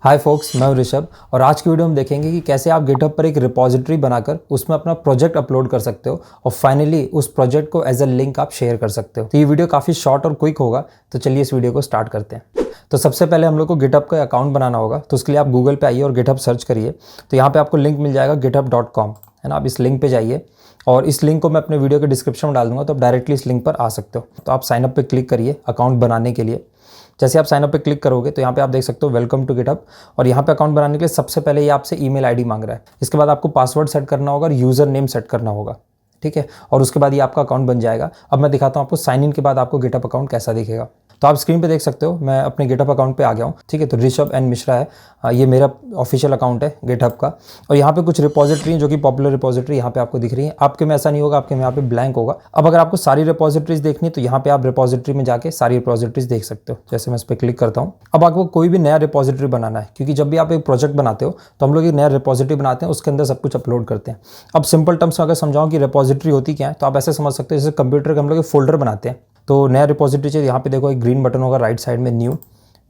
हाय focus, मैं हूं ऋषभ और आज की वीडियो में देखेंगे कि कैसे आप गिटहब पर एक रिपॉजिटरी बनाकर उसमें अपना प्रोजेक्ट अपलोड कर सकते हो और फाइनली उस प्रोजेक्ट को एज अ लिंक आप शेयर कर सकते हो। तो ये वीडियो काफ़ी शॉर्ट और क्विक होगा, तो चलिए इस वीडियो को स्टार्ट करते हैं। तो सबसे पहले हम लोग को गिटहब का अकाउंट बनाना होगा। तो उसके लिए आप गूगल पे आइए और गिटहब सर्च करिए। तो यहाँ पे आपको लिंक मिल जाएगा github.com, है ना। आप इस लिंक पे जाइए और इस लिंक को मैं अपने वीडियो के डिस्क्रिप्शन में डाल दूंगा, तो आप डायरेक्टली इस लिंक पर आ सकते हो। तो आप साइन अप पे क्लिक करिए अकाउंट बनाने के लिए। जैसे आप साइन अप पे क्लिक करोगे तो यहाँ पे आप देख सकते हो वेलकम टू गिटहब, और यहाँ पे अकाउंट बनाने के लिए सबसे पहले ये आपसे ईमेल आईडी मांग रहा है। इसके बाद आपको पासवर्ड सेट करना होगा और यूज़र नेम सेट करना होगा, ठीक है। और उसके बाद ये आपका अकाउंट बन जाएगा। अब मैं दिखाता हूँ आपको साइन इन के बाद आपको गिटहब अकाउंट कैसा दिखेगा। तो आप स्क्रीन पे देख सकते हो मैं अपने गिटहब अकाउंट पे आ गया हूँ, ठीक है। तो ऋषभ एन मिश्रा है, ये मेरा ऑफिशियल अकाउंट है गिटहब का। और यहाँ पे कुछ रिपोजिटरी जो कि पॉपुलर रिपोजिटरी यहाँ पे आपको दिख रही है। आपके में ऐसा नहीं होगा, आपके में यहाँ पे ब्लैंक होगा। अब अगर आपको सारी रिपोजिटरीज देखनी है तो यहाँ पे आप रिपोजिटरी में जाके सारी रिपोजिटरीज देख सकते हो। जैसे मैं इस पर क्लिक करता हूँ, अब आपको कोई भी नया रिपोजिटरी बनाना है, क्योंकि जब भी आप एक प्रोजेक्ट बनाते हो तो हम लोग एक नया रिपोजिटरी बनाते हैं, उसके अंदर सब कुछ अपलोड करते हैं। अब सिंपल टर्म्स में अगर समझाऊँ कि रिपोजिटरी होती क्या है, तो आप ऐसे समझ सकते हो जैसे कंप्यूटर के हम लोग एक फोल्डर बनाते हैं। तो नया रिपोजिटरी चाहिए, यहाँ पे देखो एक ग्रीन बटन होगा राइट साइड में न्यू।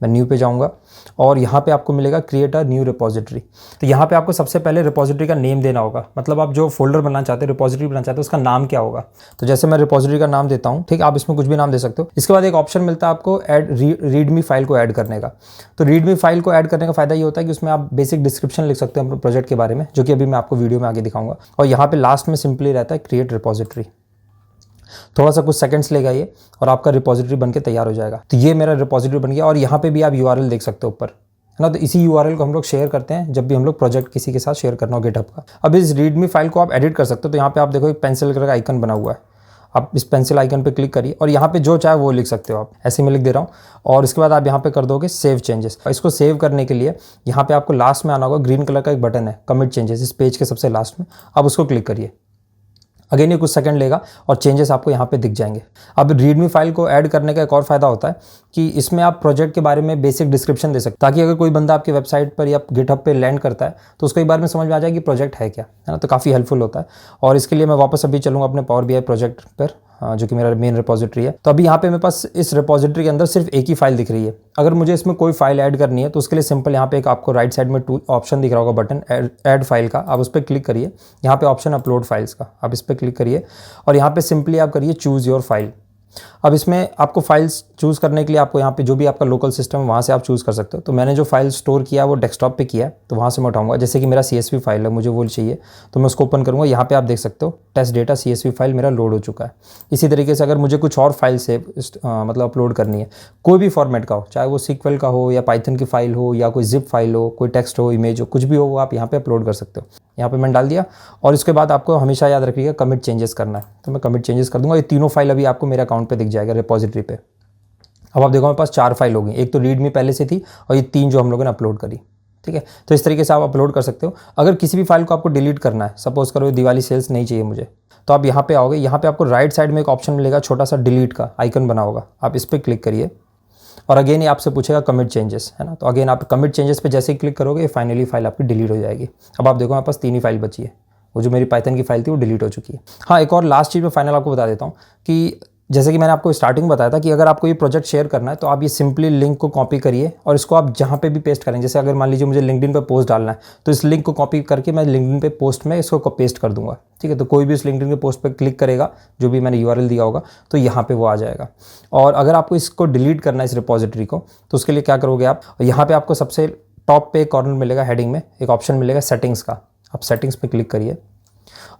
मैं न्यू पे जाऊँगा और यहाँ पे आपको मिलेगा क्रिएट अ न्यू रिपोजिटरी। तो यहाँ पे आपको सबसे पहले रिपोजिटरी का नेम देना होगा, मतलब आप जो फोल्डर बनाना चाहते हो, रिपोजिटरी बनाना चाहते हो, उसका नाम क्या होगा। तो जैसे मैं रिपोजिटरी का नाम देता हूँ, ठीक, आप इसमें कुछ भी नाम दे सकते हो। इसके बाद एक ऑप्शन मिलता है आपको ऐड रीडमी फाइल को ऐड करने का। तो रीडमी फाइल को ऐड करने का फायदा ये होता है कि उसमें आप बेसिक डिस्क्रिप्शन लिख सकते हो अपने प्रोजेक्ट के बारे में, जो कि अभी मैं आपको वीडियो में आगे दिखाऊंगा। और यहाँ पे लास्ट में सिंपली रहता है क्रिएट रिपोजिटरी। थोड़ा सा कुछ सेकंड्स लेगा ये और आपका रिपोजिटरी बनके तैयार हो जाएगा। तो ये मेरा रिपोजिटरी बन गया और यहाँ पे भी आप यूआरएल देख सकते हो ऊपर, है ना। तो इसी यूआरएल को हम लोग शेयर करते हैं जब भी हम लोग प्रोजेक्ट किसी के साथ शेयर करना हो गिटहब का। अब इस रीडमी फाइल को आप एडिट कर सकते हो। तो यहाँ पे आप देखो एक पेंसिल कलर का आइकन बना हुआ है, आप इस पेंसिल आइकन पे क्लिक करिए और यहाँ पे जो चाहे वो लिख सकते हो आप। ऐसे मैं लिख दे रहा हूँ और इसके बाद आप यहाँ पे कर दोगे सेव चेंजेस। इसको सेव करने के लिए यहाँ पे आपको लास्ट में आना होगा, ग्रीन कलर का एक बटन है कमिट चेंजेस, इस पेज के सबसे लास्ट में आप उसको क्लिक करिए। अगेन ये कुछ सेकंड लेगा और चेंजेस आपको यहाँ पे दिख जाएंगे। अब रीडमी फाइल को ऐड करने का एक और फायदा होता है कि इसमें आप प्रोजेक्ट के बारे में बेसिक डिस्क्रिप्शन दे सकते हैं, ताकि अगर कोई बंदा आपके वेबसाइट पर या गिटहब पे लैंड करता है तो उसको एक बार में समझ में आ जाए कि प्रोजेक्ट है क्या, है ना। तो काफ़ी हेल्पफुल होता है। और इसके लिए मैं वापस अभी चलूँगा अपने पावर बीआई प्रोजेक्ट पर, जो कि मेरा मेन रिपोजिटरी है। तो अभी यहाँ पे मेरे पास इस रिपोजिटरी के अंदर सिर्फ एक ही फाइल दिख रही है। अगर मुझे इसमें कोई फाइल ऐड करनी है तो उसके लिए सिंपल यहाँ पे एक आपको राइट साइड में ऑप्शन दिख रहा होगा बटन ऐड फाइल का, आप उस पर क्लिक करिए। यहाँ पे ऑप्शन अपलोड फाइल्स का, आप इस पर क्लिक करिए और यहाँ पे सिंपली आप करिए चूज़ योर फाइल। अब इसमें आपको फाइल्स चूज़ करने के लिए आपको यहाँ पे जो भी आपका लोकल सिस्टम है वहाँ से आप चूज़ कर सकते हो। तो मैंने जो फाइल स्टोर किया वो डेस्कटॉप पे किया है, तो वहाँ से मैं उठाऊंगा। जैसे कि मेरा CSV फाइल है, मुझे वो चाहिए तो मैं उसको ओपन करूँगा। यहाँ पे आप देख सकते हो टेस्ट डेटा CSV फाइल मेरा लोड हो चुका है। इसी तरीके से अगर मुझे कुछ और फाइल से मतलब अपलोड करनी है, कोई भी फॉर्मेट का हो, चाहे वो SQL का हो या पाइथन की फाइल हो या कोई जिप फाइल हो, कोई टेक्स्ट हो, इमेज हो, कुछ भी हो, वो आप यहाँ पे अपलोड कर सकते हो। यहाँ पे मैंने डाल दिया और इसके बाद आपको हमेशा याद रखिएगा कमिट चेंजेस करना है। तो मैं कमिट चेंजेस कर दूंगा। ये तीनों फाइल अभी आपको मेरे अकाउंट पे दिख जाएगा रिपोजिटरी पे। अब आप देखो मेरे पास 4 फाइल हो गई, एक तो रीडमी पहले से थी और ये 3 जो हम लोगों ने अपलोड करी, ठीक है। तो इस तरीके से आप अपलोड कर सकते हो। अगर किसी भी फाइल को आपको डिलीट करना है, सपोज करो दिवाली सेल्स नहीं चाहिए मुझे, तो आप यहाँ पे आओगे। यहाँ पे आपको राइट साइड में एक ऑप्शन मिलेगा, छोटा सा डिलीट का आइकन बना होगा, आप इस पर क्लिक करिए और अगेन ये आपसे पूछेगा कमिट चेंजेस, है ना। तो अगेन आप कमिट चेंजेस पे जैसे ही क्लिक करोगे फाइनली फाइल आपकी डिलीट हो जाएगी। अब आप देखो मेरे पास 3 ही फाइल बची है, वो जो मेरी पाइथन की फाइल थी वो डिलीट हो चुकी है। हाँ, एक और लास्ट चीज़ मैं फाइनल आपको बता देता हूँ कि जैसे कि मैंने आपको स्टार्टिंग में बताया था कि अगर आपको ये प्रोजेक्ट शेयर करना है तो आप ये सिंपली लिंक को कॉपी करिए और इसको आप जहाँ पे भी पेस्ट करेंगे। जैसे अगर मान लीजिए मुझे लिंक्डइन पे पोस्ट डालना है तो इस लिंक को कॉपी करके मैं लिंक्डइन पे पोस्ट में इसको पेस्ट कर दूंगा, ठीक है। तो कोई भी इस लिंक्डइन के पोस्ट पर क्लिक करेगा, जो भी मैंने यूआरएल दिया होगा, तो यहाँ पे वो आ जाएगा। और अगर आपको इसको डिलीट करना है इस रिपोजिटरी को, तो उसके लिए क्या करोगे आप, यहाँ पे आपको सबसे टॉप पे एक कॉर्नर मिलेगा, हेडिंग में एक ऑप्शन मिलेगा सेटिंग्स का, आप सेटिंग्स पे क्लिक करिए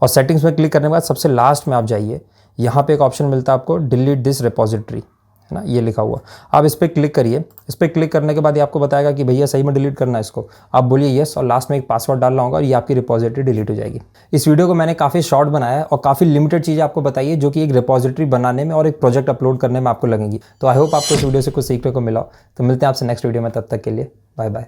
और सेटिंग्स में क्लिक करने के बाद सबसे लास्ट में आप जाइए। यहाँ पे एक ऑप्शन मिलता है आपको डिलीट दिस रिपोजिटरी, है ना, ये लिखा हुआ, आप इस पर क्लिक करिए। इस पर क्लिक करने के बाद ये आपको बताएगा कि भैया सही में डिलीट करना है इसको, आप बोलिए येस और लास्ट में एक पासवर्ड डालना होगा और ये आपकी रिपोजिटरी डिलीट हो जाएगी। इस वीडियो को मैंने काफ़ी शॉर्ट बनाया है और काफ़ी लिमिटेड चीज़ें आपको बताई है जो कि एक रिपोजिटरी बनाने में और एक प्रोजेक्ट अपलोड करने में आपको लगेंगी। तो आई होप आपको इस वीडियो से कुछ सीखने को मिला। तो मिलते हैं आपसे नेक्स्ट वीडियो में, तब तक के लिए बाय बाय।